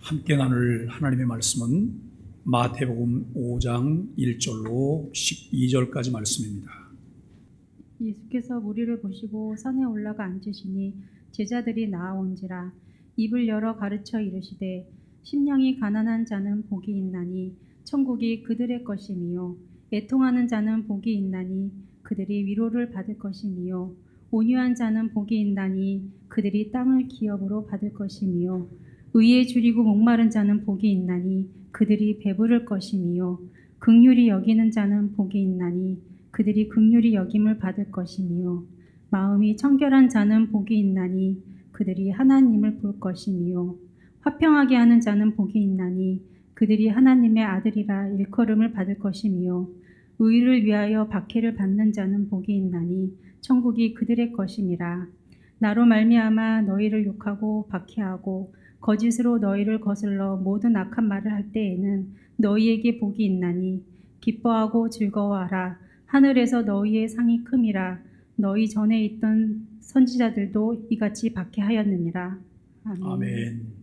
함께 나눌 하나님의 말씀은 마태복음 5장 1절로 12절까지 말씀입니다. 예수께서 무리를 보시고 산에 올라가 앉으시니 제자들이 나아온지라. 입을 열어 가르쳐 이르시되 심령이 가난한 자는 복이 있나니 천국이 그들의 것이미요. 애통하는 자는 복이 있나니 그들이 위로를 받을 것이미요. 온유한 자는 복이 있나니 그들이 땅을 기업으로 받을 것이미요. 의에 줄이고 목마른 자는 복이 있나니 그들이 배부를 것이미요. 긍휼히 여기는 자는 복이 있나니 그들이 긍휼히 여김을 받을 것이미요. 마음이 청결한 자는 복이 있나니 그들이 하나님을 볼 것이미요. 화평하게 하는 자는 복이 있나니 그들이 하나님의 아들이라 일컬음을 받을 것이미요. 의를 위하여 박해를 받는 자는 복이 있나니 천국이 그들의 것임이라. 나로 말미암아 너희를 욕하고 박해하고 거짓으로 너희를 거슬러 모든 악한 말을 할 때에는 너희에게 복이 있나니 기뻐하고 즐거워하라. 하늘에서 너희의 상이 큼이라. 너희 전에 있던 선지자들도 이같이 박해하였느니라. 아멘. 아멘.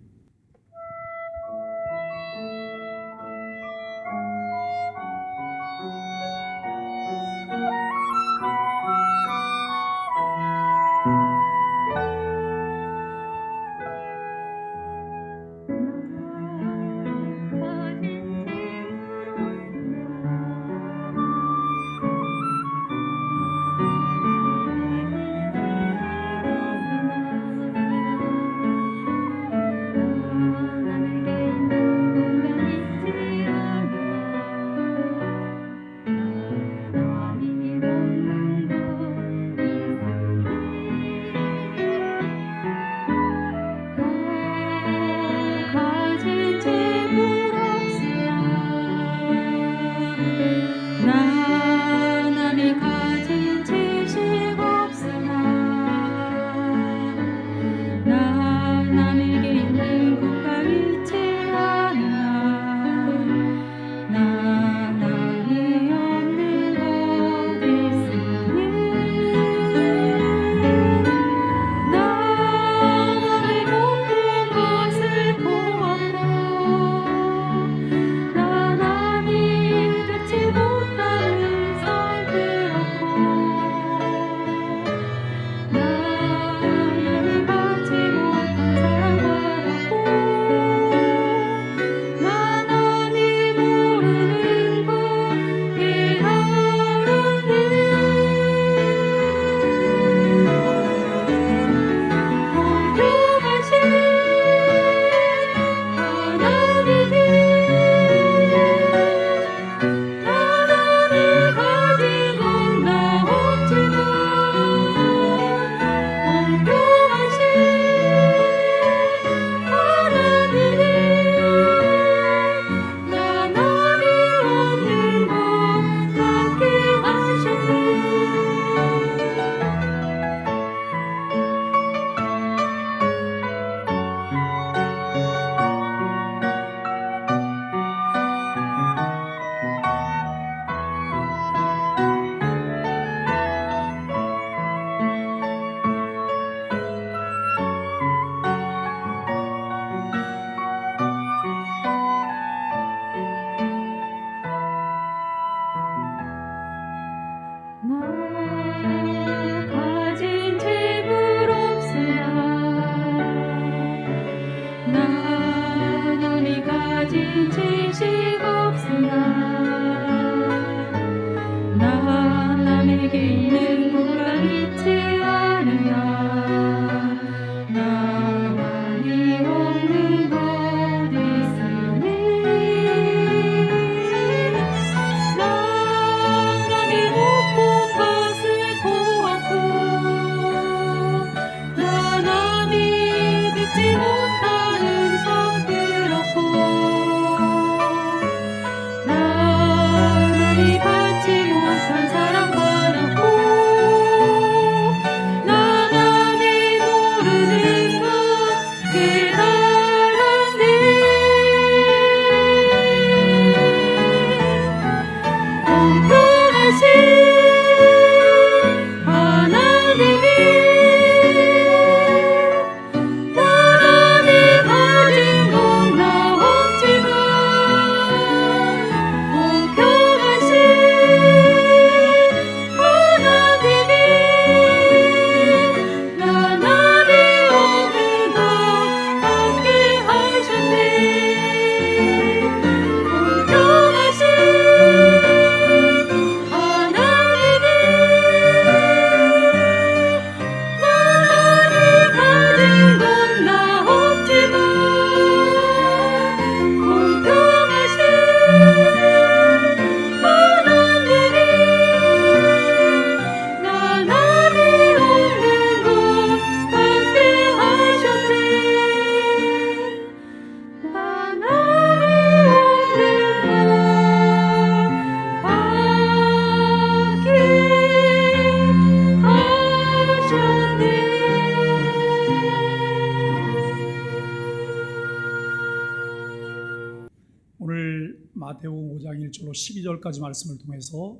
마태복음 5장 1절로 12절까지 말씀을 통해서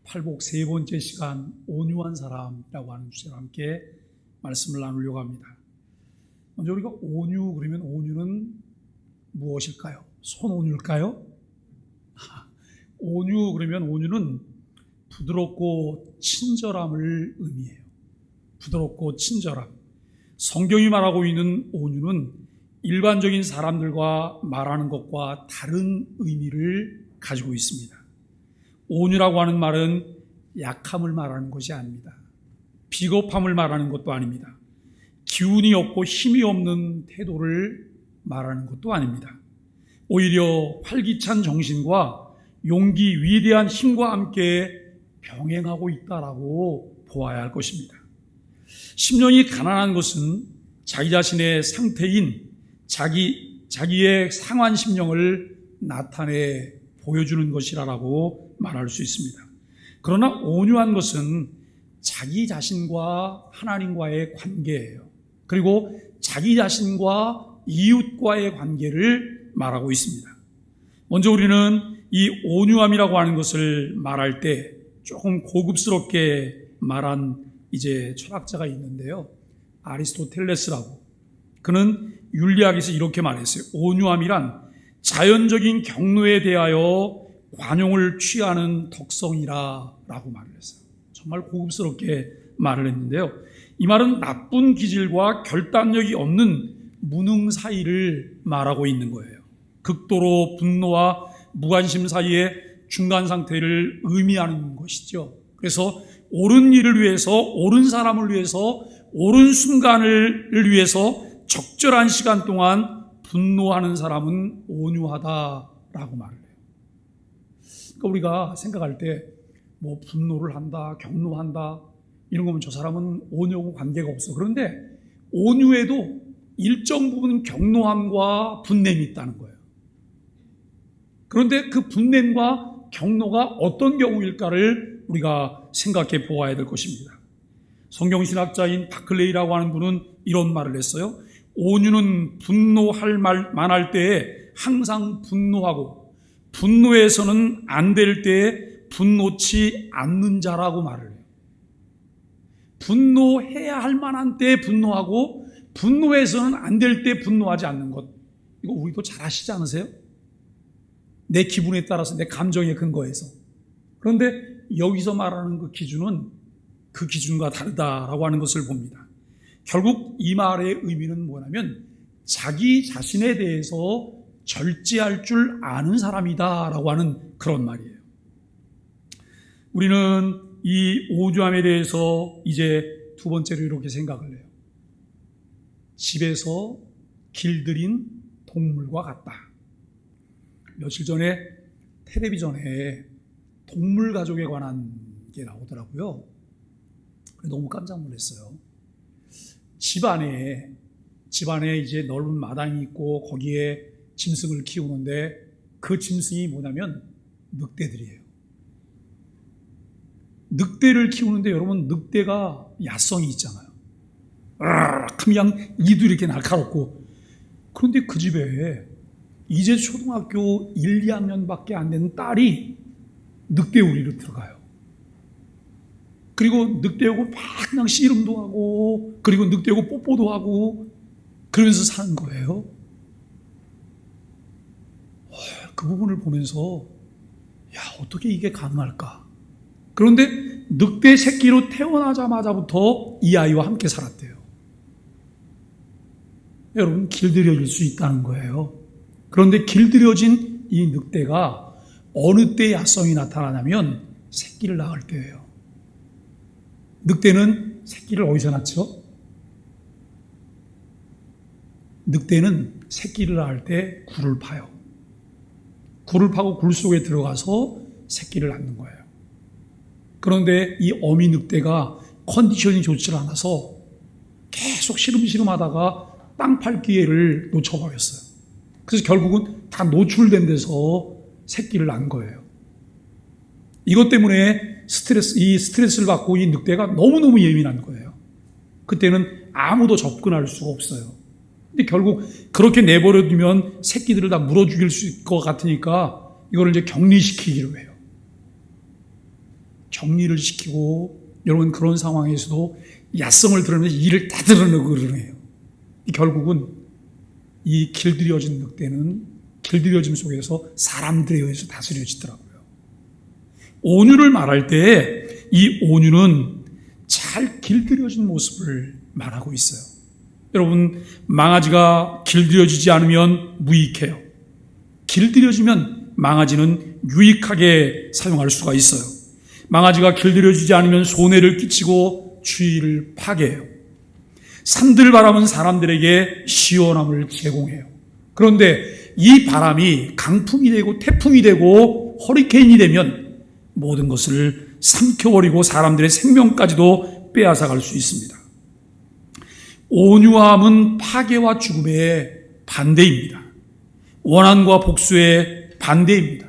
팔복 세 번째 시간 온유한 사람이라고 하는 주제와 함께 말씀을 나누려고 합니다. 먼저 우리가 온유 그러면 온유는 무엇일까요? 손온유일까요? 온유 그러면 온유는 부드럽고 친절함을 의미해요. 부드럽고 친절함. 성경이 말하고 있는 온유는 일반적인 사람들과 말하는 것과 다른 의미를 가지고 있습니다. 온유라고 하는 말은 약함을 말하는 것이 아닙니다. 비겁함을 말하는 것도 아닙니다. 기운이 없고 힘이 없는 태도를 말하는 것도 아닙니다. 오히려 활기찬 정신과 용기, 위대한 힘과 함께 병행하고 있다라고 보아야 할 것입니다. 심령이 가난한 것은 자기 자신의 상태인 자기의 상한 심령을 나타내 보여주는 것이라고 말할 수 있습니다. 그러나 온유한 것은 자기 자신과 하나님과의 관계예요. 그리고 자기 자신과 이웃과의 관계를 말하고 있습니다. 먼저 우리는 이 온유함이라고 하는 것을 말할 때 조금 고급스럽게 말한 철학자가 있는데요. 아리스토텔레스라고. 그는 윤리학에서 이렇게 말했어요. 온유함이란 자연적인 경로에 대하여 관용을 취하는 덕성이라고 말을 했어요. 정말 고급스럽게 말을 했는데요. 이 말은 나쁜 기질과 결단력이 없는 무능 사이를 말하고 있는 거예요. 극도로 분노와 무관심 사이의 중간 상태를 의미하는 것이죠. 그래서 옳은 일을 위해서, 옳은 사람을 위해서, 옳은 순간을 위해서 적절한 시간 동안 분노하는 사람은 온유하다라고 말을 해요. 그러니까 우리가 생각할 때 분노를 한다, 경노한다 이런 거면 저 사람은 온유하고 관계가 없어. 그런데 온유에도 일정 부분 경노함과 분냄이 있다는 거예요. 그런데 그 분냄과 경노가 어떤 경우일까를 우리가 생각해 보아야 될 것입니다. 성경신학자인 바클레이라고 하는 분은 이런 말을 했어요. 온유는 분노할 만할 때에 항상 분노하고 분노해서는 안 될 때에 분노치 않는 자라고 말을 해요. 분노해야 할 만한 때에 분노하고 분노해서는 안 될 때 분노하지 않는 것. 이거 우리도 잘 아시지 않으세요? 내 기분에 따라서 내 감정에 근거해서. 그런데 여기서 말하는 그 기준은 그 기준과 다르다라고 하는 것을 봅니다. 결국 이 말의 의미는 뭐냐면 자기 자신에 대해서 절제할 줄 아는 사람이다라고 하는 그런 말이에요. 우리는 이 온유함에 대해서 이제 두 번째로 이렇게 생각을 해요. 집에서 길들인 동물과 같다. 며칠 전에 텔레비전에 동물 가족에 관한 게 나오더라고요. 너무 깜짝 놀랐어요. 집안에 이제 넓은 마당이 있고 거기에 짐승을 키우는데 그 짐승이 뭐냐면 늑대들이에요. 늑대를 키우는데 여러분 늑대가 야성이 있잖아요. 그냥 이도 이렇게 날카롭고. 그런데 그 집에 이제 초등학교 1, 2학년밖에 안 되는 딸이 늑대우리로 들어가요. 그리고 늑대하고 막 그냥 씨름도 하고 그리고 늑대하고 뽀뽀도 하고 그러면서 사는 거예요. 그 부분을 보면서 어떻게 이게 가능할까? 그런데 늑대 새끼로 태어나자마자부터 이 아이와 함께 살았대요. 여러분 길들여질 수 있다는 거예요. 그런데 길들여진 이 늑대가 어느 때 야성이 나타나냐면 새끼를 낳을 때예요. 늑대는 새끼를 어디서 낳죠? 늑대는 새끼를 낳을 때 굴을 파요. 굴을 파고 굴 속에 들어가서 새끼를 낳는 거예요. 그런데 이 어미 늑대가 컨디션이 좋지 않아서 계속 시름시름 하다가 땅 팔 기회를 놓쳐버렸어요. 그래서 결국은 다 노출된 데서 새끼를 낳은 거예요. 이것 때문에 스트레스를 받고 이 늑대가 너무너무 예민한 거예요. 그때는 아무도 접근할 수가 없어요. 근데 결국 그렇게 내버려두면 새끼들을 다 물어 죽일 수 있을 것 같으니까 이거를 이제 격리시키기로 해요. 격리를 시키고, 여러분 그런 상황에서도 야성을 드러내면서 이를 다 드러내고 그러네요. 결국은 이 길들여진 늑대는 길들여짐 속에서 사람들에 의해서 다스려지더라고요. 온유를 말할 때 이 온유는 잘 길들여진 모습을 말하고 있어요. 여러분, 망아지가 길들여지지 않으면 무익해요. 길들여지면 망아지는 유익하게 사용할 수가 있어요. 망아지가 길들여지지 않으면 손해를 끼치고 주의를 파괴해요. 산들 바람은 사람들에게 시원함을 제공해요. 그런데 이 바람이 강풍이 되고 태풍이 되고 허리케인이 되면 모든 것을 삼켜버리고 사람들의 생명까지도 빼앗아갈 수 있습니다. 온유함은 파괴와 죽음의 반대입니다. 원한과 복수의 반대입니다.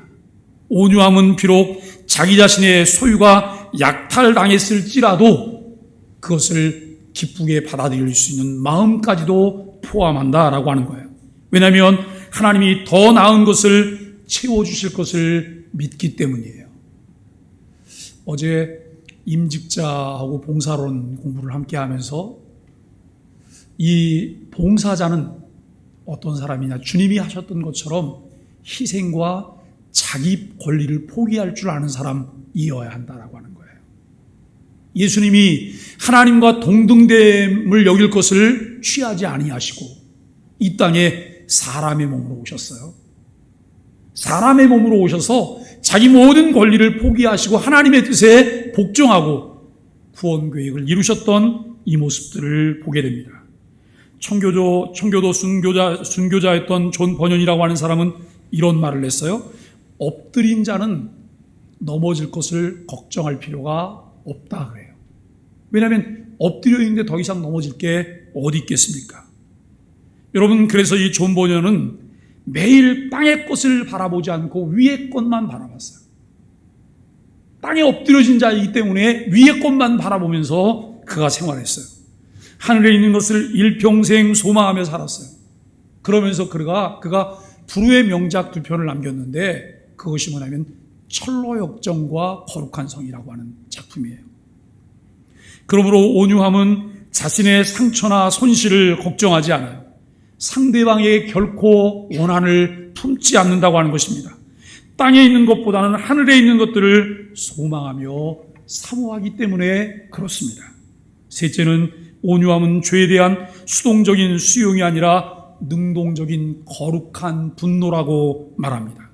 온유함은 비록 자기 자신의 소유가 약탈당했을지라도 그것을 기쁘게 받아들일 수 있는 마음까지도 포함한다라고 하는 거예요. 왜냐하면 하나님이 더 나은 것을 채워주실 것을 믿기 때문이에요. 어제 임직자하고 봉사론 공부를 함께 하면서 이 봉사자는 어떤 사람이냐, 주님이 하셨던 것처럼 희생과 자기 권리를 포기할 줄 아는 사람이어야 한다라고 하는 거예요. 예수님이 하나님과 동등됨을 여길 것을 취하지 아니하시고 이 땅에 사람의 몸으로 오셨어요. 사람의 몸으로 오셔서 자기 모든 권리를 포기하시고 하나님의 뜻에 복종하고 구원 계획을 이루셨던 이 모습들을 보게 됩니다. 청교도 순교자였던 존 버년이라고 하는 사람은 이런 말을 했어요. 엎드린 자는 넘어질 것을 걱정할 필요가 없다 그래요. 왜냐하면 엎드려 있는데 더 이상 넘어질 게 어디 있겠습니까? 여러분, 그래서 이 존 버년은 매일 땅의 것을 바라보지 않고 위의 것만 바라봤어요. 땅에 엎드려진 자이기 때문에 위의 것만 바라보면서 그가 생활했어요. 하늘에 있는 것을 일평생 소망하며 살았어요. 그러면서 그가 불후의 명작 2편을 남겼는데 그것이 뭐냐면 철로역정과 거룩한 성이라고 하는 작품이에요. 그러므로 온유함은 자신의 상처나 손실을 걱정하지 않아요. 상대방에게 결코 원한을 품지 않는다고 하는 것입니다. 땅에 있는 것보다는 하늘에 있는 것들을 소망하며 사모하기 때문에 그렇습니다. 셋째는 온유함은 죄에 대한 수동적인 수용이 아니라 능동적인 거룩한 분노라고 말합니다.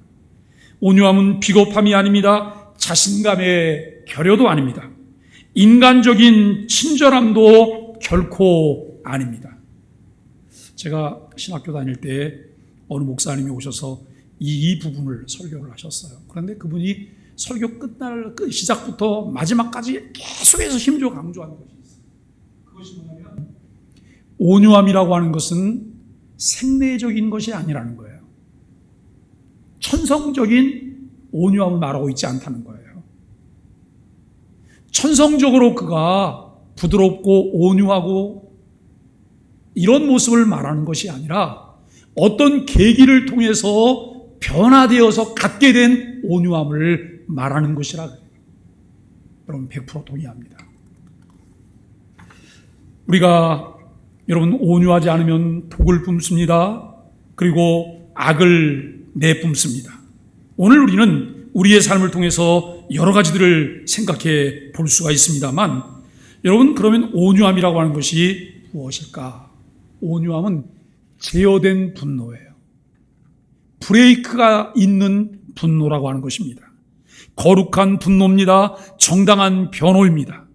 온유함은 비겁함이 아닙니다. 자신감의 결여도 아닙니다. 인간적인 친절함도 결코 아닙니다. 제가 신학교 다닐 때 어느 목사님이 오셔서 이 부분을 설교를 하셨어요. 그런데 그분이 설교 시작부터 마지막까지 계속해서 힘줘 강조하는 것이 있어요. 그것이 뭐냐면 온유함이라고 하는 것은 생내적인 것이 아니라는 거예요. 천성적인 온유함을 말하고 있지 않다는 거예요. 천성적으로 그가 부드럽고 온유하고 이런 모습을 말하는 것이 아니라 어떤 계기를 통해서 변화되어서 갖게 된 온유함을 말하는 것이라 그래요. 여러분 100% 동의합니다. 우리가 여러분 온유하지 않으면 독을 뿜습니다. 그리고 악을 내뿜습니다. 오늘 우리는 우리의 삶을 통해서 여러 가지들을 생각해 볼 수가 있습니다만 여러분 그러면 온유함이라고 하는 것이 무엇일까? 온유함은 제어된 분노예요. 브레이크가 있는 분노라고 하는 것입니다. 거룩한 분노입니다. 정당한 변호입니다.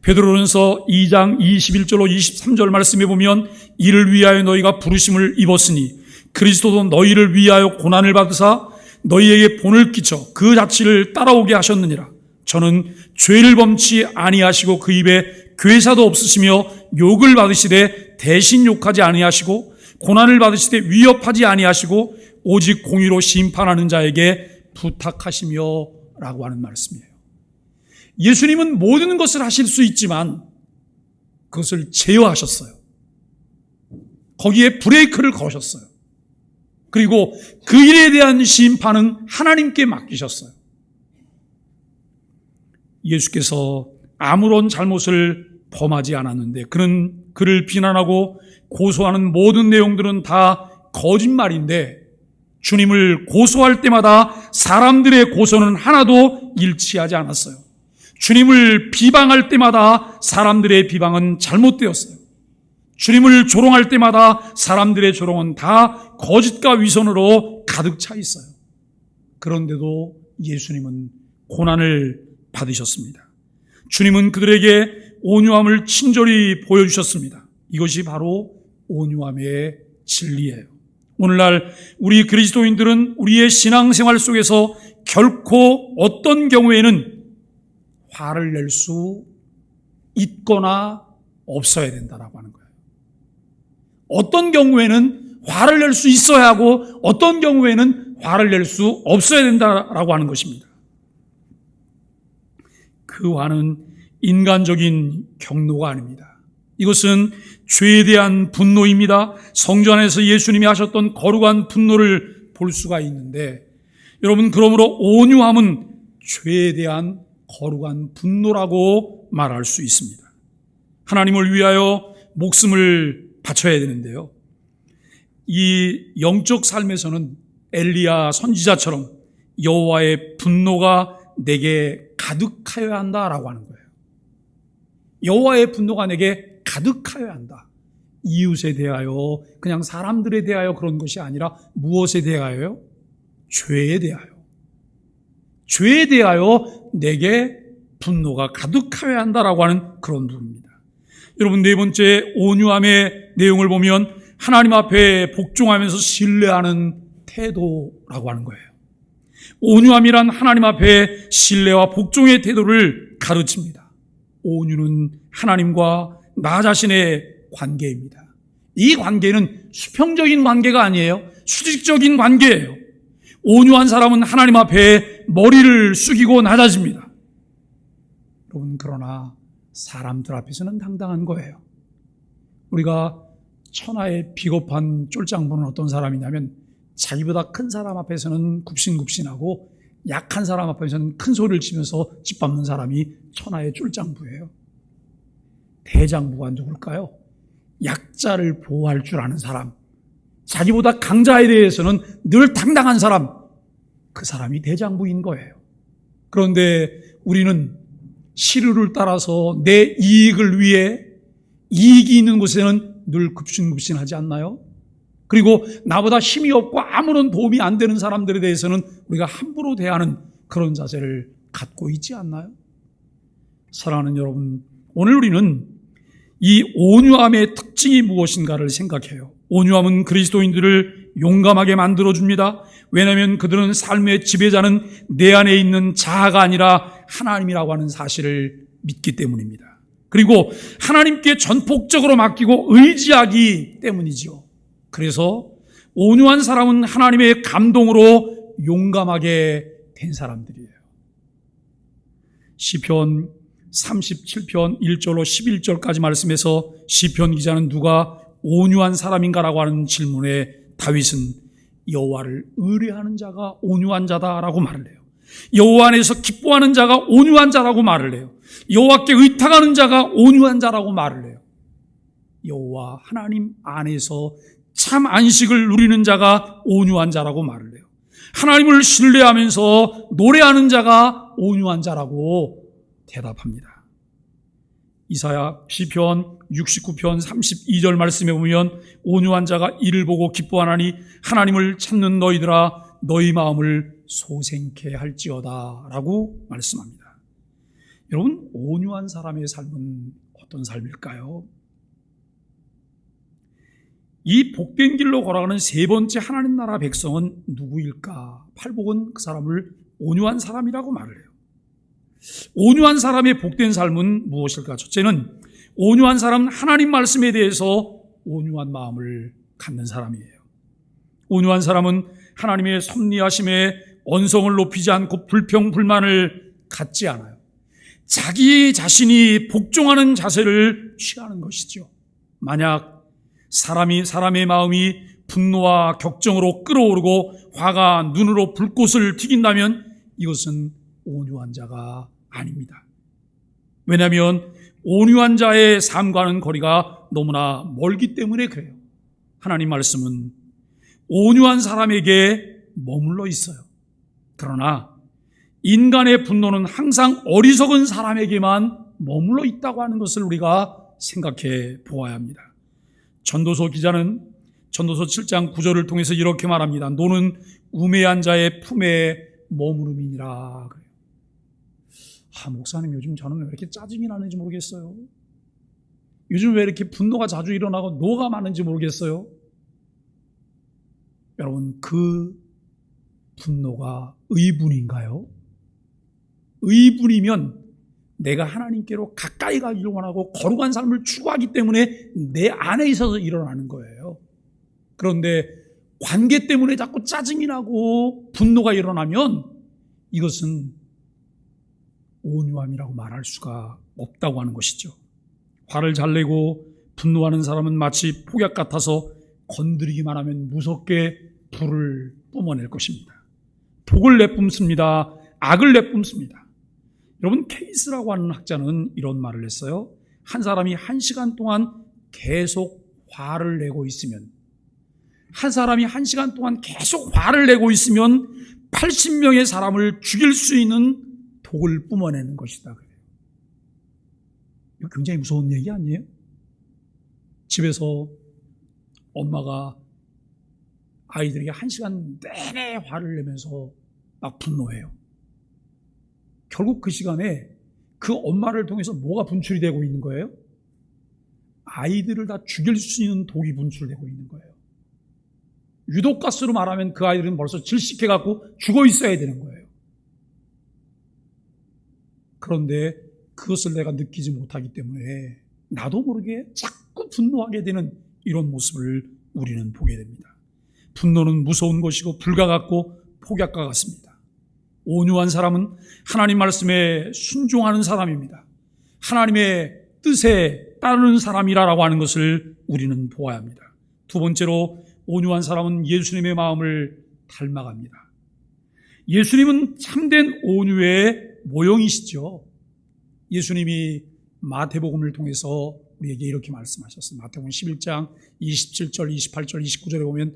베드로전서 2장 21절로 23절 말씀에 보면 이를 위하여 너희가 부르심을 입었으니 그리스도도 너희를 위하여 고난을 받으사 너희에게 본을 끼쳐 그 자취를 따라오게 하셨느니라. 저는 죄를 범치 아니하시고 그 입에 괴사도 없으시며 욕을 받으시되 대신 욕하지 아니하시고 고난을 받으시되 위협하지 아니하시고 오직 공의로 심판하는 자에게 부탁하시며 라고 하는 말씀이에요. 예수님은 모든 것을 하실 수 있지만 그것을 제어하셨어요. 거기에 브레이크를 거셨어요. 그리고 그 일에 대한 심판은 하나님께 맡기셨어요. 예수께서 아무런 잘못을 범하지 않았는데 그를 비난하고 고소하는 모든 내용들은 다 거짓말인데 주님을 고소할 때마다 사람들의 고소는 하나도 일치하지 않았어요. 주님을 비방할 때마다 사람들의 비방은 잘못되었어요. 주님을 조롱할 때마다 사람들의 조롱은 다 거짓과 위선으로 가득 차 있어요. 그런데도 예수님은 고난을 받으셨습니다. 주님은 그들에게 온유함을 친절히 보여주셨습니다. 이것이 바로 온유함의 진리예요. 오늘날 우리 그리스도인들은 우리의 신앙생활 속에서 결코 어떤 경우에는 화를 낼 수 있거나 없어야 된다라고 하는 거예요. 어떤 경우에는 화를 낼 수 있어야 하고 어떤 경우에는 화를 낼 수 없어야 된다라고 하는 것입니다. 그 화는 인간적인 경노가 아닙니다. 이것은 죄에 대한 분노입니다. 성전 안에서 예수님이 하셨던 거룩한 분노를 볼 수가 있는데 여러분, 그러므로 온유함은 죄에 대한 거룩한 분노라고 말할 수 있습니다. 하나님을 위하여 목숨을 바쳐야 되는데요, 이 영적 삶에서는 엘리야 선지자처럼 여호와의 분노가 내게 가득하여야 한다라고 하는 거예요. 여호와의 분노가 내게 가득하여야 한다. 이웃에 대하여, 그냥 사람들에 대하여 그런 것이 아니라 무엇에 대하여요? 죄에 대하여. 죄에 대하여 내게 분노가 가득하여야 한다라고 하는 그런 부분입니다. 여러분, 네 번째 온유함의 내용을 보면 하나님 앞에 복종하면서 신뢰하는 태도라고 하는 거예요. 온유함이란 하나님 앞에 신뢰와 복종의 태도를 가르칩니다. 온유는 하나님과 나 자신의 관계입니다. 이 관계는 수평적인 관계가 아니에요. 수직적인 관계예요. 온유한 사람은 하나님 앞에 머리를 숙이고 낮아집니다. 여러분, 그러나 사람들 앞에서는 당당한 거예요. 우리가 천하의 비겁한 쫄짱부는 어떤 사람이냐면 자기보다 큰 사람 앞에서는 굽신굽신하고 약한 사람 앞에서는 큰 소리를 치면서 짓밟는 사람이 천하의 쫄짱부예요. 대장부가 누굴까요? 약자를 보호할 줄 아는 사람, 자기보다 강자에 대해서는 늘 당당한 사람, 그 사람이 대장부인 거예요. 그런데 우리는 시류를 따라서 내 이익을 위해 이익이 있는 곳에는 늘 굽신굽신하지 않나요? 그리고 나보다 힘이 없고 아무런 도움이 안 되는 사람들에 대해서는 우리가 함부로 대하는 그런 자세를 갖고 있지 않나요? 사랑하는 여러분, 오늘 우리는 이 온유함의 특징이 무엇인가를 생각해요. 온유함은 그리스도인들을 용감하게 만들어줍니다. 왜냐하면 그들은 삶의 지배자는 내 안에 있는 자아가 아니라 하나님이라고 하는 사실을 믿기 때문입니다. 그리고 하나님께 전폭적으로 맡기고 의지하기 때문이죠. 그래서 온유한 사람은 하나님의 감동으로 용감하게 된 사람들이에요. 시편 37편 1절로 11절까지 말씀에서 시편 기자는 누가 온유한 사람인가라고 하는 질문에 다윗은 여호와를 의뢰하는 자가 온유한 자다라고 말을 해요. 여호와 안에서 기뻐하는 자가 온유한 자라고 말을 해요. 여호와께 의탁하는 자가 온유한 자라고 말을 해요. 여호와 하나님 안에서 참 안식을 누리는 자가 온유한 자라고 말을 해요. 하나님을 신뢰하면서 노래하는 자가 온유한 자라고 대답합니다. 이사야 시편 69편 32절 말씀에 보면 온유한 자가 이를 보고 기뻐하나니 하나님을 찾는 너희들아 너희 마음을 소생케 할지어다 라고 말씀합니다. 여러분, 온유한 사람의 삶은 어떤 삶일까요? 이 복된 길로 걸어가는 세 번째 하나님 나라 백성은 누구일까? 팔복은 그 사람을 온유한 사람이라고 말을 해요. 온유한 사람의 복된 삶은 무엇일까? 첫째는 온유한 사람은 하나님 말씀에 대해서 온유한 마음을 갖는 사람이에요. 온유한 사람은 하나님의 섭리하심에 언성을 높이지 않고 불평불만을 갖지 않아요. 자기 자신이 복종하는 자세를 취하는 것이죠. 만약 사람의 마음이 분노와 격정으로 끓어오르고 화가 눈으로 불꽃을 튀긴다면 이것은 온유한 자가 아닙니다. 왜냐하면 온유한 자의 삶과는 거리가 너무나 멀기 때문에 그래요. 하나님 말씀은 온유한 사람에게 머물러 있어요. 그러나 인간의 분노는 항상 어리석은 사람에게만 머물러 있다고 하는 것을 우리가 생각해 보아야 합니다. 전도서 기자는 전도서 7장 9절을 통해서 이렇게 말합니다. 노는 우매한 자의 품에 머무름이니라. 목사님, 요즘 저는 왜 이렇게 짜증이 나는지 모르겠어요. 요즘 왜 이렇게 분노가 자주 일어나고 노가 많은지 모르겠어요. 여러분, 그 분노가 의분인가요? 의분이면 내가 하나님께로 가까이 가기를 원하고 거룩한 삶을 추구하기 때문에 내 안에 있어서 일어나는 거예요. 그런데 관계 때문에 자꾸 짜증이 나고 분노가 일어나면 이것은 온유함이라고 말할 수가 없다고 하는 것이죠. 화를 잘 내고 분노하는 사람은 마치 폭약 같아서 건드리기만 하면 무섭게 불을 뿜어낼 것입니다. 독을 내뿜습니다. 악을 내뿜습니다. 여러분, 케이스라고 하는 학자는 이런 말을 했어요. 한 사람이 1시간 동안 계속 화를 내고 있으면, 한 사람이 1시간 동안 계속 화를 내고 있으면 80명의 사람을 죽일 수 있는 독을 뿜어내는 것이다. 이거 굉장히 무서운 얘기 아니에요? 집에서 엄마가 아이들에게 1시간 내내 화를 내면서 막 분노해요. 결국 그 시간에 그 엄마를 통해서 뭐가 분출이 되고 있는 거예요? 아이들을 다 죽일 수 있는 독이 분출되고 있는 거예요. 유독가스로 말하면 그 아이들은 벌써 질식해갖고 죽어 있어야 되는 거예요. 그런데 그것을 내가 느끼지 못하기 때문에 나도 모르게 자꾸 분노하게 되는 이런 모습을 우리는 보게 됩니다. 분노는 무서운 것이고 불과 같고 폭약과 같습니다. 온유한 사람은 하나님 말씀에 순종하는 사람입니다. 하나님의 뜻에 따르는 사람이라고 하는 것을 우리는 보아야 합니다. 두 번째로, 온유한 사람은 예수님의 마음을 닮아갑니다. 예수님은 참된 온유의 모형이시죠. 예수님이 마태복음을 통해서 우리에게 이렇게 말씀하셨어요. 마태복음 11장 27절, 28절, 29절에 보면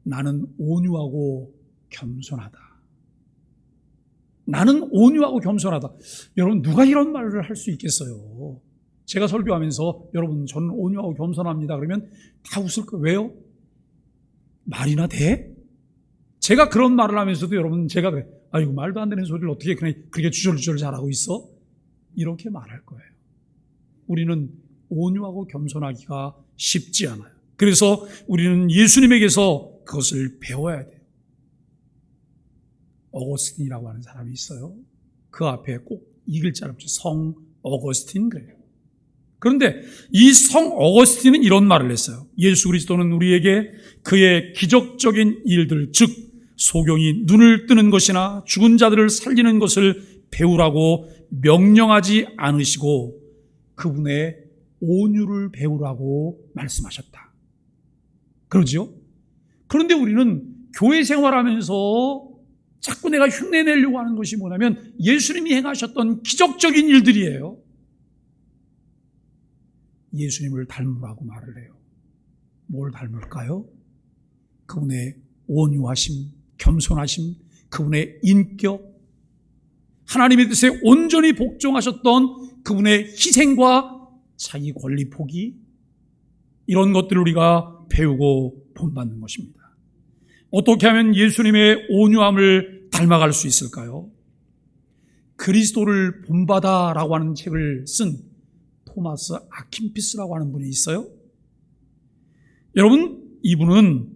나는 온유하고 겸손하다. 나는 온유하고 겸손하다. 여러분, 누가 이런 말을 할 수 있겠어요? 제가 설교하면서 여러분, 저는 온유하고 겸손합니다. 그러면 다 웃을 거예요. 왜요? 말이나 돼? 제가 그런 말을 하면서도 여러분, 제가 그래, 아이고, 말도 안 되는 소리를 어떻게 그렇게 주절주절 잘하고 있어? 이렇게 말할 거예요. 우리는 온유하고 겸손하기가 쉽지 않아요. 그래서 우리는 예수님에게서 그것을 배워야 돼요. 어거스틴이라고 하는 사람이 있어요. 그 앞에 꼭 이 글자를 붙여 성 어거스틴 그래요. 그런데 이 성 어거스틴은 이런 말을 했어요. 예수 그리스도는 우리에게 그의 기적적인 일들, 즉 소경이 눈을 뜨는 것이나 죽은 자들을 살리는 것을 배우라고 명령하지 않으시고 그분의 온유를 배우라고 말씀하셨다. 그러죠? 그런데 우리는 교회 생활하면서 자꾸 내가 흉내내려고 하는 것이 뭐냐면 예수님이 행하셨던 기적적인 일들이에요. 예수님을 닮으라고 말을 해요. 뭘 닮을까요? 그분의 온유하심, 겸손하심, 그분의 인격, 하나님의 뜻에 온전히 복종하셨던 그분의 희생과 자기 권리 포기, 이런 것들을 우리가 배우고 본받는 것입니다. 어떻게 하면 예수님의 온유함을 닮아갈 수 있을까요? 그리스도를 본받아라고 하는 책을 쓴 토마스 아킨피스라고 하는 분이 있어요. 여러분, 이분은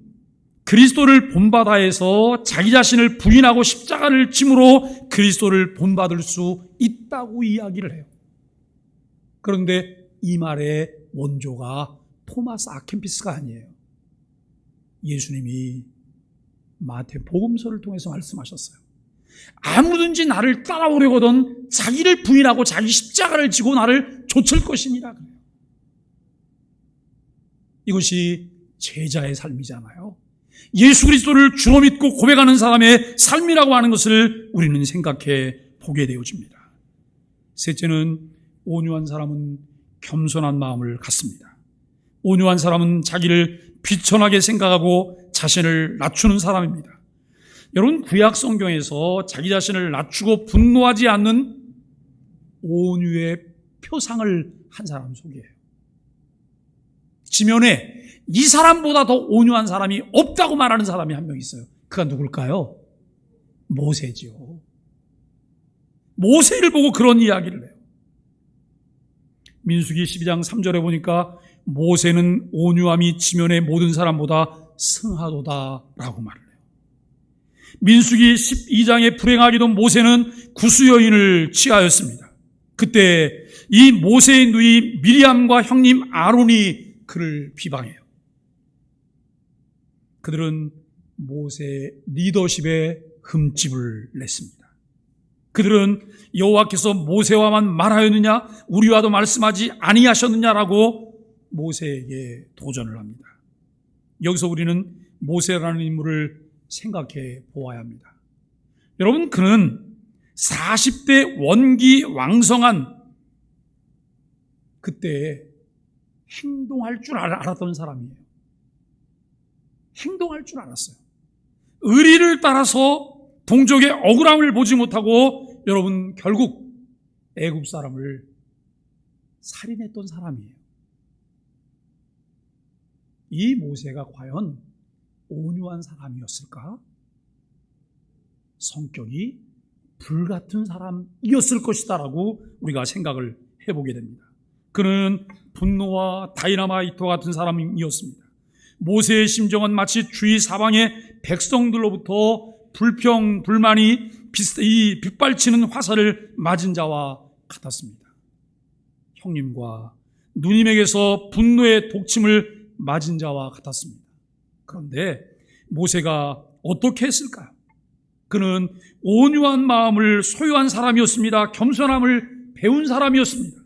그리스도를 본받아에서 자기 자신을 부인하고 십자가를 짐으로 그리스도를 본받을 수 있다고 이야기를 해요. 그런데 이 말의 원조가 토마스 아킨피스가 아니에요. 예수님이 마태복음서를 통해서 말씀하셨어요. 아무든지 나를 따라오려거든 자기를 부인하고 자기 십자가를 지고 나를 좇을 것이니라 그래요. 이것이 제자의 삶이잖아요. 예수 그리스도를 주로 믿고 고백하는 사람의 삶이라고 하는 것을 우리는 생각해 보게 되어집니다. 셋째는 온유한 사람은 겸손한 마음을 갖습니다. 온유한 사람은 자기를 비천하게 생각하고 자신을 낮추는 사람입니다. 여러분, 구약 성경에서 자기 자신을 낮추고 분노하지 않는 온유의 표상을 한 사람 소개해요. 지면에 이 사람보다 더 온유한 사람이 없다고 말하는 사람이 한 명 있어요. 그가 누굴까요? 모세지요. 모세를 보고 그런 이야기를 해요. 민수기 12장 3절에 보니까 모세는 온유함이 지면의 모든 사람보다 승하도다라고 말을 해요. 민수기 12장에 불행하게도 모세는 구수 여인을 취하였습니다. 그때 이 모세의 누이 미리암과 형님 아론이 그를 비방해요. 그들은 모세의 리더십에 흠집을 냈습니다. 그들은 여호와께서 모세와만 말하였느냐, 우리와도 말씀하지 아니하셨느냐라고 모세에게 도전을 합니다. 여기서 우리는 모세라는 인물을 생각해 보아야 합니다. 여러분, 그는 40대 원기 왕성한 그때 행동할 줄 알았던 사람이에요. 행동할 줄 알았어요. 의리를 따라서 동족의 억울함을 보지 못하고 여러분 결국 애굽 사람을 살인했던 사람이에요. 이 모세가 과연 온유한 사람이었을까? 성격이 불같은 사람이었을 것이다라고 우리가 생각을 해보게 됩니다. 그는 분노와 다이나마이트와 같은 사람이었습니다. 모세의 심정은 마치 주위 사방의 백성들로부터 불평, 불만이 빗발치는 화살을 맞은 자와 같았습니다. 형님과 누님에게서 분노의 독침을 맞은 자와 같았습니다. 그런데 모세가 어떻게 했을까요? 그는 온유한 마음을 소유한 사람이었습니다. 겸손함을 배운 사람이었습니다.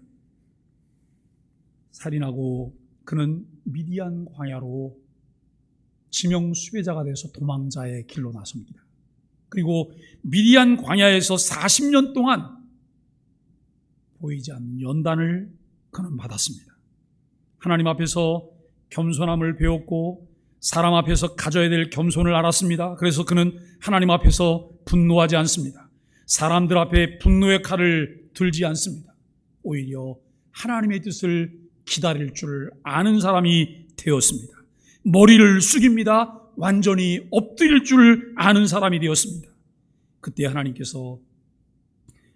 살인하고 그는 미디안 광야로 지명 수배자가 돼서 도망자의 길로 나섭니다. 그리고 미디안 광야에서 40년 동안 보이지 않는 연단을 그는 받았습니다. 하나님 앞에서 겸손함을 배웠고 사람 앞에서 가져야 될 겸손을 알았습니다. 그래서 그는 하나님 앞에서 분노하지 않습니다. 사람들 앞에 분노의 칼을 들지 않습니다. 오히려 하나님의 뜻을 기다릴 줄 아는 사람이 되었습니다. 머리를 숙입니다. 완전히 엎드릴 줄 아는 사람이 되었습니다. 그때 하나님께서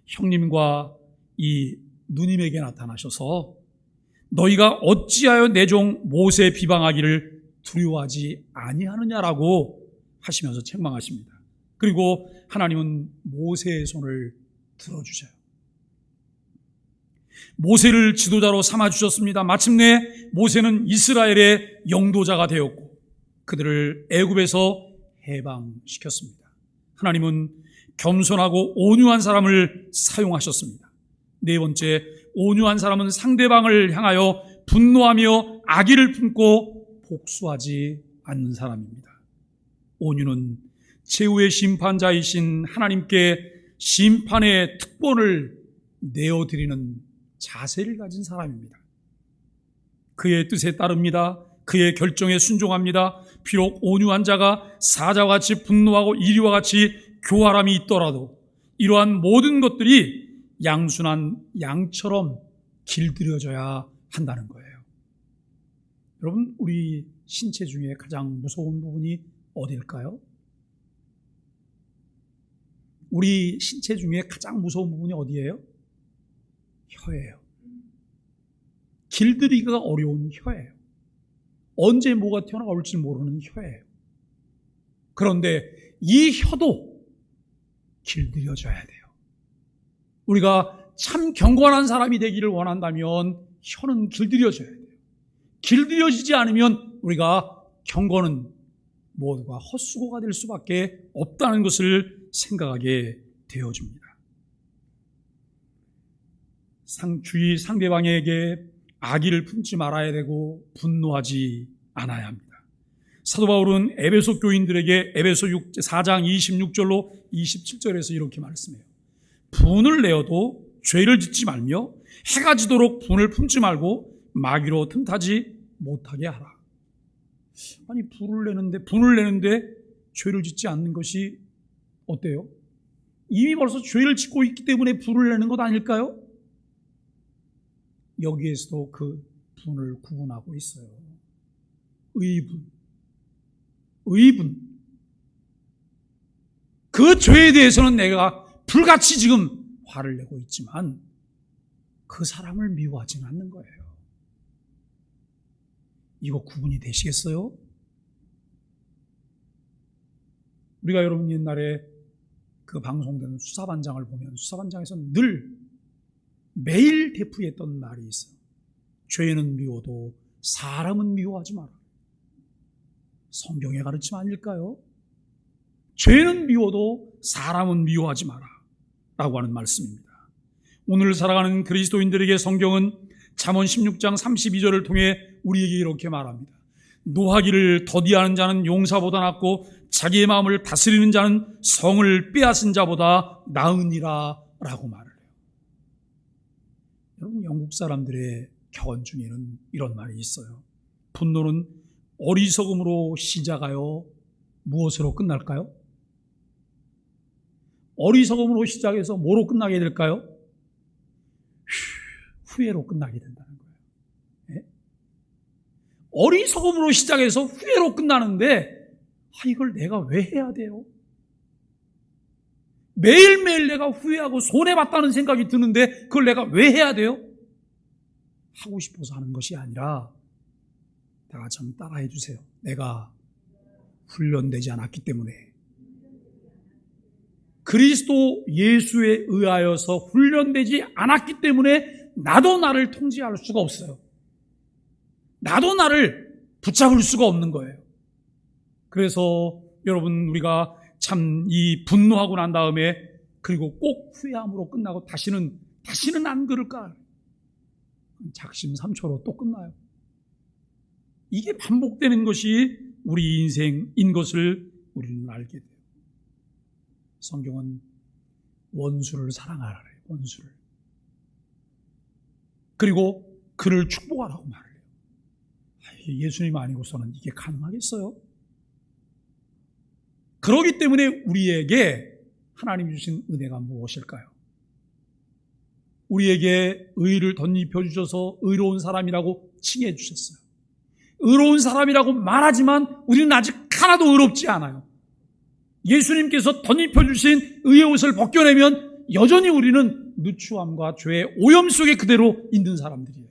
형님과 이 누님에게 나타나셔서 너희가 어찌하여 내 종 모세 비방하기를 두려워하지 아니하느냐라고 하시면서 책망하십니다. 그리고 하나님은 모세의 손을 들어주셔요. 모세를 지도자로 삼아주셨습니다. 마침내 모세는 이스라엘의 영도자가 되었고 그들을 애굽에서 해방시켰습니다. 하나님은 겸손하고 온유한 사람을 사용하셨습니다. 네 번째, 온유한 사람은 상대방을 향하여 분노하며 악의를 품고 복수하지 않는 사람입니다. 온유는 최후의 심판자이신 하나님께 심판의 특권을 내어드리는 자세를 가진 사람입니다. 그의 뜻에 따릅니다. 그의 결정에 순종합니다. 비록 온유한 자가 사자와 같이 분노하고 이리와 같이 교활함이 있더라도 이러한 모든 것들이 양순한 양처럼 길들여져야 한다는 거예요. 여러분, 우리 신체 중에 가장 무서운 부분이 어디일까요? 우리 신체 중에 가장 무서운 부분이 어디예요? 혀예요. 길들이기가 어려운 혀예요. 언제 뭐가 튀어나올지 모르는 혀예요. 그런데 이 혀도 길들여져야 돼요. 우리가 참 경건한 사람이 되기를 원한다면 혀는 길들여져야 돼요. 길들여지지 않으면 우리가 경건은 모두가 헛수고가 될 수밖에 없다는 것을 생각하게 되어집니다. 주위 상대방에게 악의를 품지 말아야 되고 분노하지 않아야 합니다. 사도 바울은 에베소 교인들에게 에베소 4장 26절로 27절에서 이렇게 말씀해요. 분을 내어도 죄를 짓지 말며 해가 지도록 분을 품지 말고 마귀로 틈타지 못하게 하라. 아니, 분을 내는데 죄를 짓지 않는 것이 어때요? 이미 벌써 죄를 짓고 있기 때문에 분을 내는 것 아닐까요? 여기에서도 그 분을 구분하고 있어요. 의분. 그 죄에 대해서는 내가 불같이 지금 화를 내고 있지만 그 사람을 미워하지는 않는 거예요. 이거 구분이 되시겠어요? 우리가 여러분 옛날에 그 방송되는 수사반장을 보면 수사반장에서는 늘 매일 대표했던 말이 있어요. 죄는 미워도 사람은 미워하지 마라. 성경의 가르침 아닐까요? 죄는 미워도 사람은 미워하지 마라 라고 하는 말씀입니다. 오늘 살아가는 그리스도인들에게 성경은 잠언 16장 32절을 통해 우리에게 이렇게 말합니다. 노하기를 더디하는 자는 용사보다 낫고 자기의 마음을 다스리는 자는 성을 빼앗은 자보다 나으니라 라고 말을 해요. 여러분, 영국 사람들의 격언 중에는 이런 말이 있어요. 분노는 어리석음으로 시작하여 무엇으로 끝날까요? 어리석음으로 시작해서 뭐로 끝나게 될까요? 후회로 끝나게 된다는 거예요. 네? 어리석음으로 시작해서 후회로 끝나는데 이걸 내가 왜 해야 돼요? 매일매일 내가 후회하고 손해봤다는 생각이 드는데 그걸 내가 왜 해야 돼요? 하고 싶어서 하는 것이 아니라 다 같이 한번 따라해 주세요. 내가 훈련되지 않았기 때문에, 그리스도 예수에 의하여서 훈련되지 않았기 때문에 나도 나를 통제할 수가 없어요. 나도 나를 붙잡을 수가 없는 거예요. 그래서 여러분, 우리가 참 이 분노하고 난 다음에 그리고 꼭 후회함으로 끝나고 다시는 안 그럴까? 작심삼초로 또 끝나요. 이게 반복되는 것이 우리 인생인 것을 우리는 알게 돼요. 성경은 원수를 사랑하라 그래요. 원수를. 그리고 그를 축복하라고 말을 해요. 예수님 아니고서는 이게 가능하겠어요? 그렇기 때문에 우리에게 하나님이 주신 은혜가 무엇일까요? 우리에게 의를 덧입혀 주셔서 의로운 사람이라고 칭해 주셨어요. 의로운 사람이라고 말하지만 우리는 아직 하나도 의롭지 않아요. 예수님께서 덧입혀 주신 의의 옷을 벗겨내면 여전히 우리는 누추함과 죄의 오염 속에 그대로 있는 사람들이에요.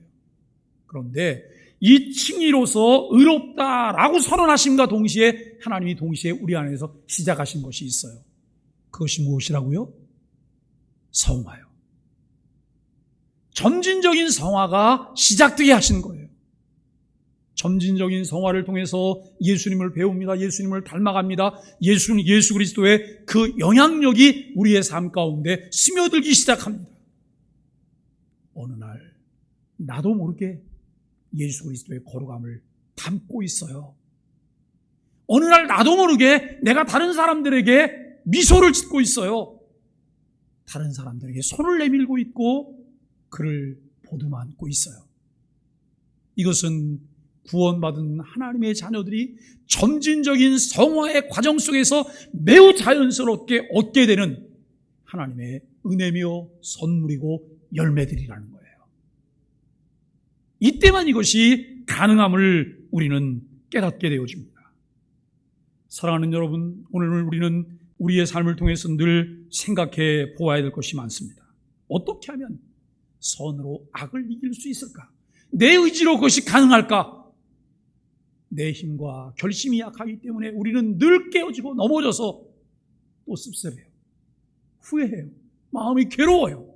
그런데 이 칭의로서 의롭다라고 선언하심과 동시에 하나님이 동시에 우리 안에서 시작하신 것이 있어요. 그것이 무엇이라고요? 성화요. 점진적인 성화가 시작되게 하신 거예요. 점진적인 성화를 통해서 예수님을 배웁니다. 예수님을 닮아갑니다. 예수 그리스도의 그 영향력이 우리의 삶 가운데 스며들기 시작합니다. 어느 날 나도 모르게 예수 그리스도의 거룩함을 담고 있어요. 어느 날 나도 모르게 내가 다른 사람들에게 미소를 짓고 있어요. 다른 사람들에게 손을 내밀고 있고 그를 보듬안고 있어요. 이것은 구원받은 하나님의 자녀들이 점진적인 성화의 과정 속에서 매우 자연스럽게 얻게 되는 하나님의 은혜며 선물이고 열매들이라는 거예요. 이때만 이것이 가능함을 우리는 깨닫게 되어집니다. 사랑하는 여러분, 오늘 우리는 우리의 삶을 통해서 늘 생각해 보아야 될 것이 많습니다. 어떻게 하면 선으로 악을 이길 수 있을까? 내 의지로 그것이 가능할까? 내 힘과 결심이 약하기 때문에 우리는 늘 깨어지고 넘어져서 또 씁쓸해요. 후회해요. 마음이 괴로워요.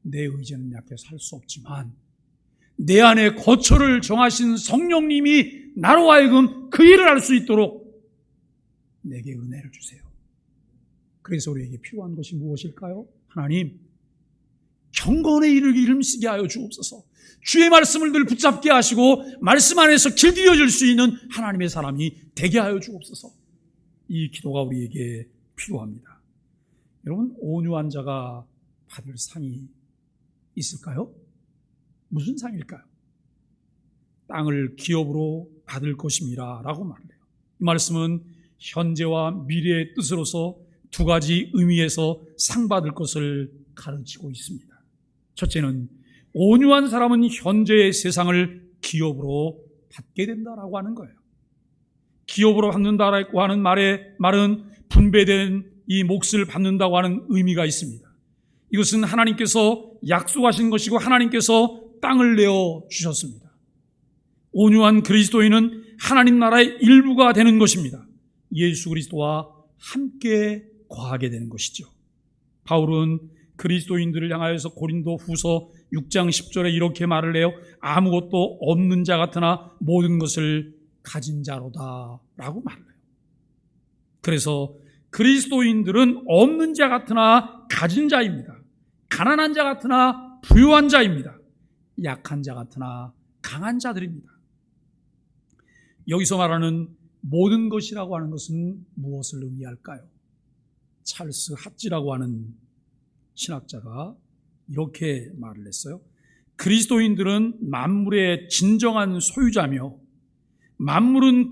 내 의지는 약해서 할 수 없지만 내 안에 거처를 정하신 성령님이 나로 하여금 그 일을 할 수 있도록 내게 은혜를 주세요. 그래서 우리에게 필요한 것이 무엇일까요? 하나님, 경건의 일을 이름쓰게 하여 주옵소서. 주의 말씀을 늘 붙잡게 하시고 말씀 안에서 길들여질 수 있는 하나님의 사람이 되게 하여 주옵소서. 이 기도가 우리에게 필요합니다. 여러분, 온유한 자가 받을 상이 있을까요? 무슨 상일까요? 땅을 기업으로 받을 것임이라 라고 말해요. 이 말씀은 현재와 미래의 뜻으로서 두 가지 의미에서 상 받을 것을 가르치고 있습니다. 첫째는 온유한 사람은 현재의 세상을 기업으로 받게 된다라고 하는 거예요. 기업으로 받는다라고 하는 말은 분배된 이 몫을 받는다고 하는 의미가 있습니다. 이것은 하나님께서 약속하신 것이고 하나님께서 땅을 내어 주셨습니다. 온유한 그리스도인은 하나님 나라의 일부가 되는 것입니다. 예수 그리스도와 함께 거하게 되는 것이죠. 바울은 그리스도인들을 향하여서 고린도 후서 6장 10절에 이렇게 말을 해요. 아무것도 없는 자 같으나 모든 것을 가진 자로다 라고 말을 해요. 그래서 그리스도인들은 없는 자 같으나 가진 자입니다. 가난한 자 같으나 부유한 자입니다. 약한 자 같으나 강한 자들입니다. 여기서 말하는 모든 것이라고 하는 것은 무엇을 의미할까요? 찰스 핫지라고 하는 신학자가 이렇게 말을 했어요. 그리스도인들은 만물의 진정한 소유자며 만물은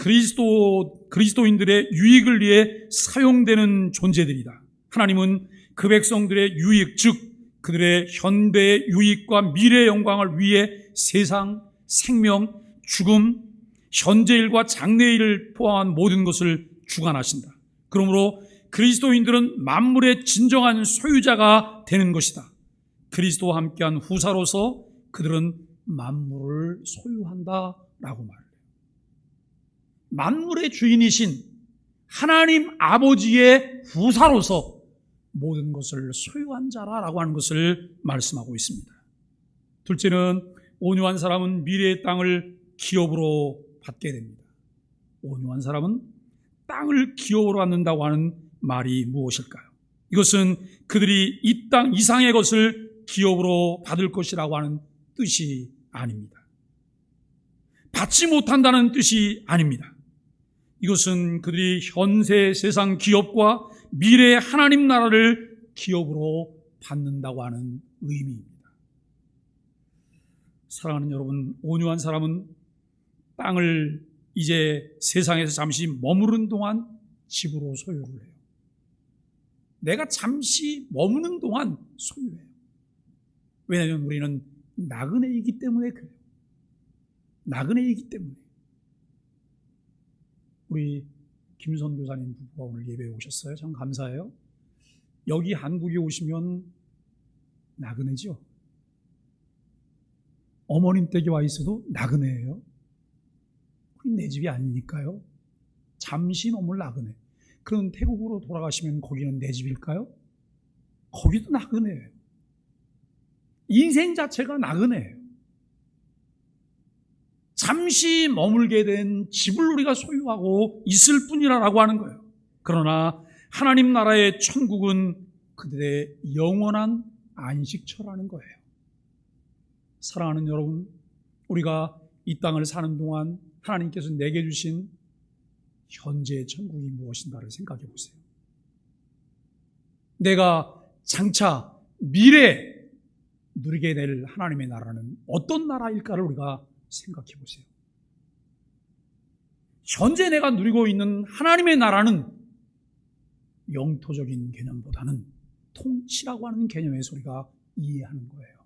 그리스도인들의 유익을 위해 사용되는 존재들이다. 하나님은 그 백성들의 유익, 즉 그들의 현대의 유익과 미래의 영광을 위해 세상, 생명, 죽음, 현재일과 장래일을 포함한 모든 것을 주관하신다. 그러므로 그리스도인들은 만물의 진정한 소유자가 되는 것이다. 그리스도와 함께한 후사로서 그들은 만물을 소유한다라고 말해요. 만물의 주인이신 하나님 아버지의 후사로서 모든 것을 소유한 자라고 하는 것을 말씀하고 있습니다. 둘째는 온유한 사람은 미래의 땅을 기업으로 받게 됩니다. 온유한 사람은 땅을 기업으로 받는다고 하는 말이 무엇일까요? 이것은 그들이 이 땅 이상의 것을 기업으로 받을 것이라고 하는 뜻이 아닙니다. 받지 못한다는 뜻이 아닙니다. 이것은 그들이 현세 세상 기업과 미래의 하나님 나라를 기업으로 받는다고 하는 의미입니다. 사랑하는 여러분, 온유한 사람은 땅을 이제 세상에서 잠시 머무른 동안 집으로 소유를 해요. 내가 잠시 머무는 동안 소유해요. 왜냐하면 우리는 나그네이기 때문에 그래요. 나그네이기 때문에. 우리 김선 교사님 부부가 오늘 예배에 오셨어요. 참 감사해요. 여기 한국에 오시면 나그네죠. 어머님 댁에 와 있어도 나그네예요. 그게 내 집이 아니니까요. 잠시 머물 나그네. 그럼 태국으로 돌아가시면 거기는 내 집일까요? 거기도 나그네예요. 인생 자체가 나그네예요. 잠시 머물게 된 집을 우리가 소유하고 있을 뿐이라고 하는 거예요. 그러나 하나님 나라의 천국은 그들의 영원한 안식처라는 거예요. 사랑하는 여러분, 우리가 이 땅을 사는 동안 하나님께서 내게 주신 현재의 천국이 무엇인가를 생각해 보세요. 내가 장차 미래에 누리게 될 하나님의 나라는 어떤 나라일까를 우리가 생각해 보세요. 현재 내가 누리고 있는 하나님의 나라는 영토적인 개념보다는 통치라고 하는 개념에서 우리가 이해하는 거예요.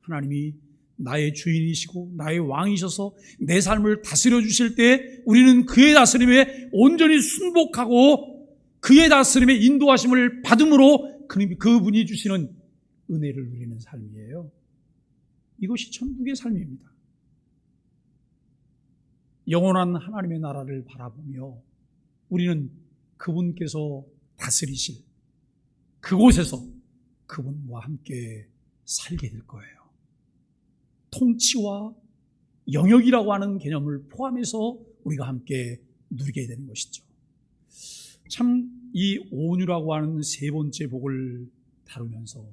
하나님이 나의 주인이시고 나의 왕이셔서 내 삶을 다스려 주실 때 우리는 그의 다스림에 온전히 순복하고 그의 다스림에 인도하심을 받음으로 그분이 주시는 은혜를 누리는 삶이에요. 이것이 천국의 삶입니다. 영원한 하나님의 나라를 바라보며 우리는 그분께서 다스리실 그곳에서 그분과 함께 살게 될 거예요. 통치와 영역이라고 하는 개념을 포함해서 우리가 함께 누리게 되는 것이죠. 참 이 온유라고 하는 세 번째 복을 다루면서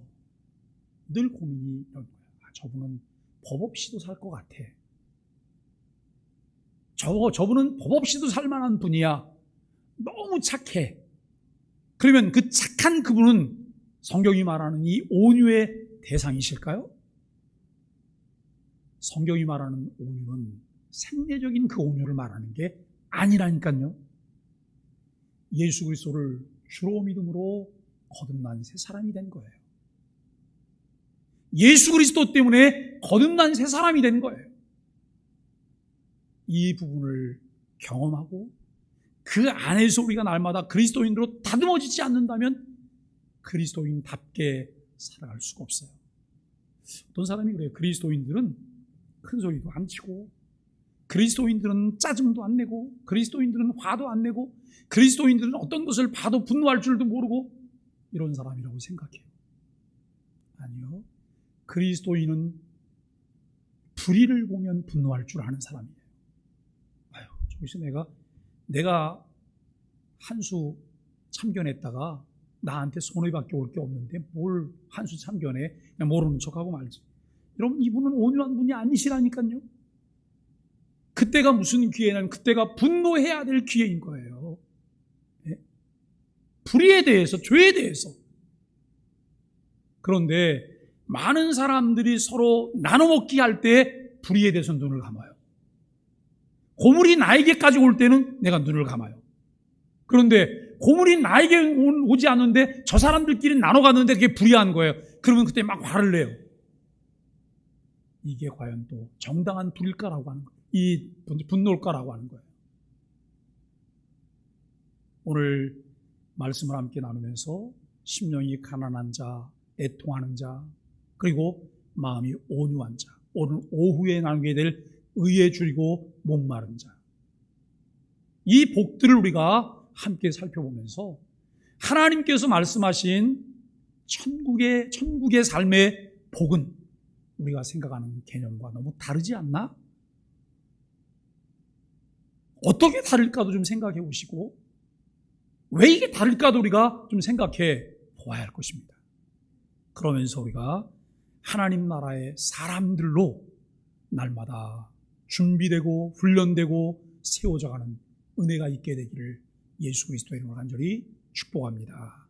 늘 고민이 이런 거야. 저분은 법 없이도 살 것 같아. 저분은 법 없이도 살 만한 분이야. 너무 착해. 그러면 그 착한 그분은 성경이 말하는 이 온유의 대상이실까요? 성경이 말하는 온유는 생리적인 그 온유를 말하는 게 아니라니까요. 예수 그리스도를 주로 믿음으로 거듭난 새 사람이 된 거예요. 예수 그리스도 때문에 거듭난 새 사람이 된 거예요. 이 부분을 경험하고 그 안에서 우리가 날마다 그리스도인으로 다듬어지지 않는다면 그리스도인답게 살아갈 수가 없어요. 어떤 사람이 그래요. 그리스도인들은 큰 소리도 안 치고, 그리스도인들은 짜증도 안 내고, 그리스도인들은 화도 안 내고, 그리스도인들은 어떤 것을 봐도 분노할 줄도 모르고, 이런 사람이라고 생각해요. 아니요. 그리스도인은 불의를 보면 분노할 줄 아는 사람이에요. 아유, 저기서 내가 한 수 참견했다가 나한테 손해밖에 올 게 없는데 뭘 한 수 참견해? 그냥 모르는 척하고 말지. 여러분, 이분은 온유한 분이 아니시라니까요. 그때가 무슨 기회냐면 그때가 분노해야 될 기회인 거예요. 네? 불의에 대해서, 죄에 대해서. 그런데 많은 사람들이 서로 나눠먹기 할 때 불의에 대해서 눈을 감아요. 고물이 나에게까지 올 때는 내가 눈을 감아요. 그런데 고물이 나에게 오지 않는데 저 사람들끼리 나눠갔는데 그게 불의한 거예요. 그러면 그때 막 화를 내요. 이게 과연 또 정당한 불일까라고 하는 거예요. 이 분노일까라고 하는 거예요. 오늘 말씀을 함께 나누면서 심령이 가난한 자, 애통하는 자, 그리고 마음이 온유한 자, 오늘 오후에 나누게 될 의에 줄이고 목마른 자, 이 복들을 우리가 함께 살펴보면서 하나님께서 말씀하신 천국의 삶의 복은 우리가 생각하는 개념과 너무 다르지 않나? 어떻게 다를까도 좀 생각해 보시고, 왜 이게 다를까도 우리가 좀 생각해 보아야 할 것입니다. 그러면서 우리가 하나님 나라의 사람들로 날마다 준비되고 훈련되고 세워져가는 은혜가 있게 되기를 예수 그리스도의 이름으로 간절히 축복합니다.